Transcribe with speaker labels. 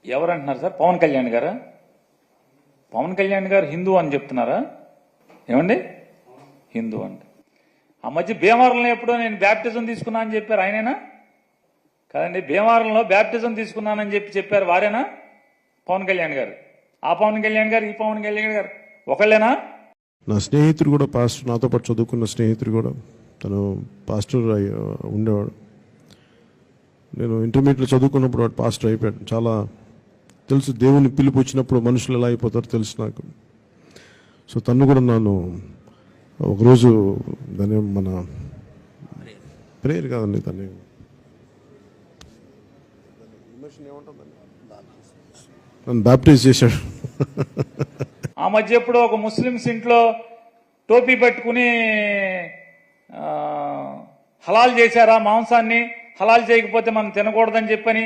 Speaker 1: ఎవరంటున్నారు sir? Pawan Kalyan గారా? పవన్ కళ్యాణ్ గారు హిందూ అని చెప్తున్నారా? ఏమండి హిందూ అంటే ఆ మధ్య భీమవరంలో ఎప్పుడో నేను బ్యాప్టిజం తీసుకున్నా అని చెప్పారు, ఆయనేనా? కాదండి, భీమవరంలో బ్యాప్టిజం తీసుకున్నానని చెప్పారు, వారేనా? పవన్ కళ్యాణ్ గారు. ఆ పవన్ కళ్యాణ్ గారు ఈ పవన్ కళ్యాణ్ గారు ఒకళ్ళేనా?
Speaker 2: నా స్నేహితుడు కూడా పాస్టర్, నాతో పాటు చదువుకున్న స్నేహితుడు కూడా, తను పాస్టర్ ఉండేవాడు. నేను ఇంటర్మీడియట్లో చదువుకున్నప్పుడు వాడు పాస్టర్ అయిపోయాడు. చాలా తెలుసు, దేవుని పిలుపు వచ్చినప్పుడు మనుషులు ఎలా అయిపోతారో తెలుసు నాకు. సో తను కూడా నన్ను ఒకరోజు దాని మన ప్రేయర్ కాదండి, దాన్ని నన్ను బ్యాప్టైజ్ చేశాడు.
Speaker 1: ఆ మధ్య ఎప్పుడో ఒక ముస్లిమ్స్ ఇంట్లో టోపీ పట్టుకుని హలాల్ చేశారా మాంసాన్ని, హలాల్ చేయకపోతే మనం తినకూడదని చెప్పని